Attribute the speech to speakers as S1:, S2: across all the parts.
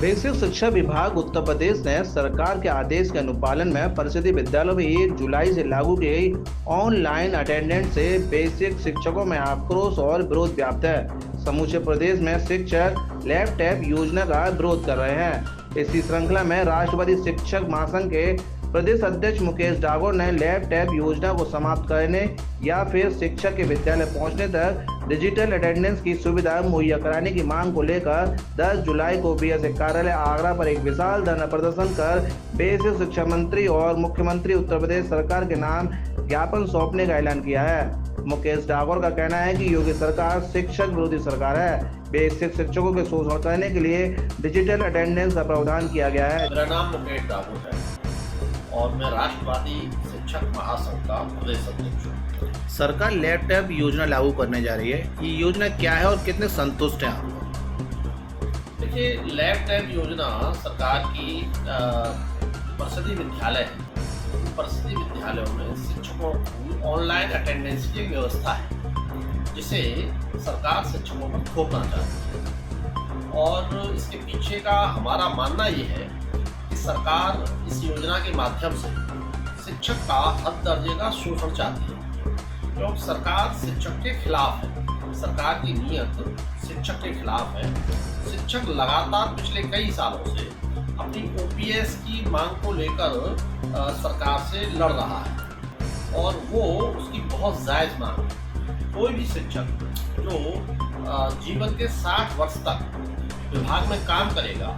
S1: Basic शिक्षा विभाग उत्तर प्रदेश ने सरकार के आदेश के अनुपालन में परिषदीय विद्यालयों में 1 जुलाई से लागू की गई ऑनलाइन अटेंडेंस से बेसिक शिक्षकों में आक्रोश और विरोध व्याप्त है। समूचे प्रदेश में शिक्षक लैपटॉप योजना का विरोध कर रहे हैं। इसी श्रृंखला में राष्ट्रवादी शिक्षक महासंघ के प्रदेश अध्यक्ष मुकेश डागोर ने लैपटॉप योजना को समाप्त करने या फिर शिक्षक के विद्यालय पहुंचने तक डिजिटल अटेंडेंस की सुविधा मुहैया कराने की मांग को लेकर 10 जुलाई को बीएसए कार्यालय आगरा पर एक विशाल धरना प्रदर्शन कर बेसिक शिक्षा मंत्री और मुख्यमंत्री उत्तर प्रदेश सरकार के नाम ज्ञापन सौंपने का ऐलान किया है। मुकेश डागोर का कहना है कि योगी सरकार शिक्षक विरोधी सरकार है। बेसिक शिक्षकों के शोषण करने के लिए डिजिटल अटेंडेंस का प्रावधान किया गया है।
S2: मेरा नाम मुकेश डागोर है और मैं राष्ट्रवादी शिक्षक महासंघ का प्रदेश अध्यक्ष हूँ।
S1: सरकार लैपटॉप योजना लागू करने जा रही है, ये योजना क्या है और कितने संतुष्ट हैं आप?
S2: देखिए, लैपटॉप योजना सरकार की परिषदीय विद्यालय है। परिषदीय विद्यालयों में शिक्षकों की ऑनलाइन अटेंडेंस की व्यवस्था है जिसे सरकार शिक्षकों पर थोपना चाहती है। और इसके पीछे का हमारा मानना ये है कि सरकार इस योजना के माध्यम से शिक्षक का हद दर्जे का शोषण चाहती है, क्योंकि सरकार शिक्षक के खिलाफ है। सरकार की नीयत शिक्षक के खिलाफ है। शिक्षक लगातार पिछले कई सालों से अपनी ओपीएस की मांग को लेकर सरकार से लड़ रहा है और वो उसकी बहुत जायज़ मांग है। कोई भी शिक्षक जो जीवन के 60 वर्ष तक विभाग में काम करेगा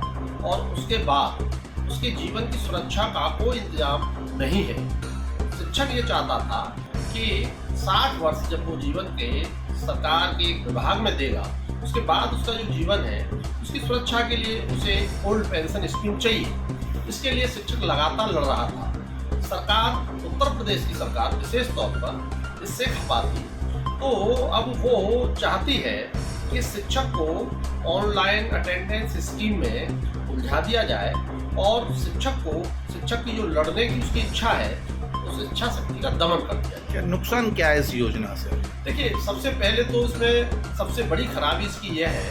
S2: और उसके बाद उसके जीवन की सुरक्षा का कोई इंतजाम नहीं है। शिक्षक ये चाहता था कि 60 वर्ष जब वो जीवन के सरकार के विभाग में देगा, उसके बाद उसका जो जीवन है उसकी सुरक्षा के लिए उसे ओल्ड पेंशन स्कीम चाहिए। इसके लिए शिक्षक लगातार लड़ रहा था। सरकार, उत्तर प्रदेश की सरकार विशेष तौर पर इससे खपा थी। तो अब वो चाहती है कि शिक्षक को ऑनलाइन अटेंडेंस स्कीम में उलझा दिया जाए और शिक्षक की जो लड़ने की उसकी इच्छा है उस इच्छा शक्ति का दमन कर दिया जाए।
S1: क्या नुकसान क्या है इस योजना से?
S2: देखिए, सबसे पहले तो इसमें सबसे बड़ी खराबी इसकी यह है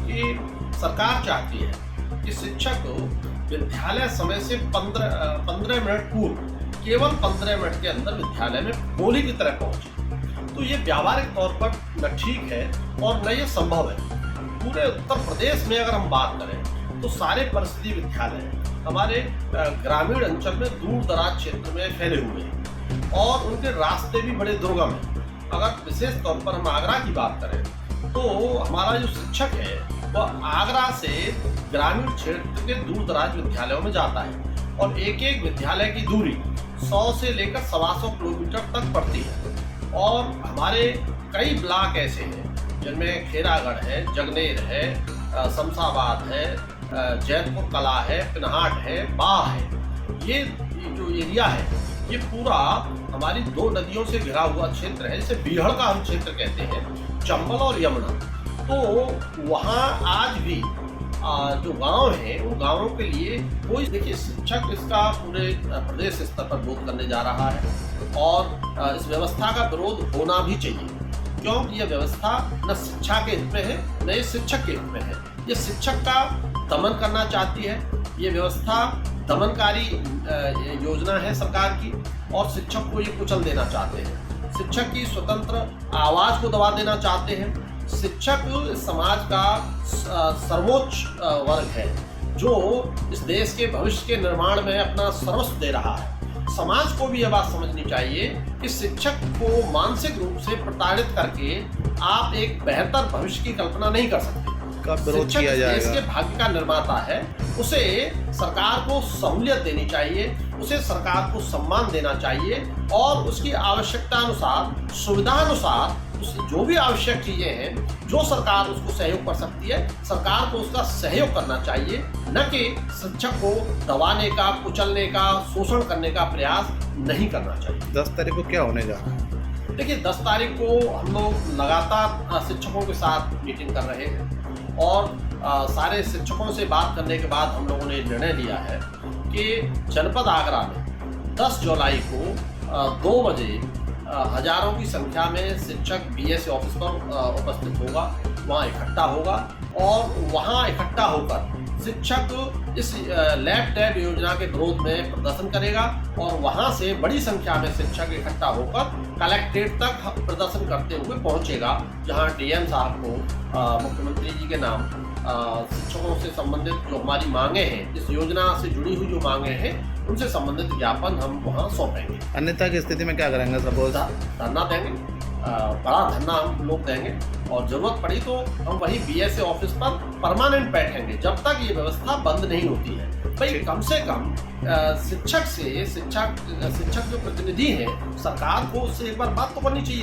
S2: कि सरकार चाहती है कि शिक्षक विद्यालय समय से 15 मिनट पूर्व केवल 15 मिनट के अंदर विद्यालय में गोली की तरह पहुंचे। तो ये व्यावहारिक तौर पर न ठीक है और न ये संभव है। पूरे उत्तर प्रदेश में अगर हम बात करें तो सारे परिषदीय विद्यालय हमारे ग्रामीण अंचल में दूर दराज क्षेत्र में फैले हुए हैं और उनके रास्ते भी बड़े दुर्गम हैं। अगर विशेष तौर पर हम आगरा की बात करें तो हमारा जो शिक्षक है वह आगरा से ग्रामीण क्षेत्र के दूर दराज विद्यालयों में जाता है और एक एक विद्यालय की दूरी 100 से लेकर 125 किलोमीटर तक पड़ती है। और हमारे कई ब्लॉक ऐसे हैं जिनमें खेरागढ़ है, जगनेर है, शमशाबाद है, जैतपुर कला है, पिनहाट है, बाह है। ये जो एरिया है ये पूरा हमारी 2 नदियों से घिरा हुआ क्षेत्र है, जिसे बीहड़ का हम क्षेत्र कहते हैं, चंबल और यमुना। तो वहाँ आज भी जो गांव हैं उन गांवों के लिए कोई, देखिए, शिक्षक इसका पूरे प्रदेश स्तर पर विरोध करने जा रहा है और इस व्यवस्था का विरोध होना भी चाहिए, क्योंकि यह व्यवस्था न शिक्षा के हित में है न ये शिक्षक के हित में है। ये शिक्षक का दमन करना चाहती है। ये व्यवस्था दमनकारी योजना है सरकार की और शिक्षक को ये कुचल देना चाहते हैं। शिक्षक की स्वतंत्र आवाज़ को दबा देना चाहते हैं। शिक्षक समाज का सर्वोच्च वर्ग है जो इस देश के भविष्य के निर्माण में अपना सर्वस्व दे रहा है। समाज को भी यह बात समझनी चाहिए कि शिक्षक को मानसिक रूप से प्रताड़ित करके आप एक बेहतर भविष्य की कल्पना नहीं कर सकते। शिक्षक देश के भाग्य का निर्माता है। उसे सरकार को सहूलियत देनी चाहिए, उसे सरकार को सम्मान देना चाहिए और उसकी आवश्यकता अनुसार, सुविधा अनुसार जो भी आवश्यक चीजें हैं जो सरकार उसको सहयोग कर सकती है, सरकार को उसका सहयोग करना चाहिए, न कि शिक्षक को दबाने का, कुचलने का, शोषण करने का प्रयास नहीं करना चाहिए।
S1: 10 तारीख को क्या होने जा रहा है?
S2: देखिए, 10 तारीख को हम लोग लगातार शिक्षकों के साथ मीटिंग कर रहे हैं और सारे शिक्षकों से बात करने के बाद हम लोगों ने निर्णय लिया है कि जनपद आगरा में 10 जुलाई को 2 बजे हजारों की संख्या में शिक्षक बीएसए ऑफिस पर उपस्थित होगा, वहाँ इकट्ठा होगा और वहाँ इकट्ठा होकर शिक्षक इस लैब टैब योजना के विरोध में प्रदर्शन करेगा और वहां से बड़ी संख्या में शिक्षक इकट्ठा होकर कलेक्ट्रेट तक प्रदर्शन करते हुए पहुंचेगा, जहां डीएम साहब को मुख्यमंत्री जी के नाम शिक्षकों से संबंधित जो हमारी मांगे हैं, इस योजना से जुड़ी हुई जो मांगे हैं, उनसे संबंधित ज्ञापन हम वहाँ सौंपेंगे।
S3: अन्यथा की स्थिति में क्या करेंगे? सपोज
S2: धरना देंगे, बड़ा धरना हम लोग देंगे और जरूरत पड़ी तो हम वही बीएसए ऑफिस पर परमानेंट बैठेंगे जब तक ये व्यवस्था बंद नहीं होती है। भाई कम से कम शिक्षक जो प्रतिनिधि हैं, सरकार को उससे एक बार बात तो करनी चाहिए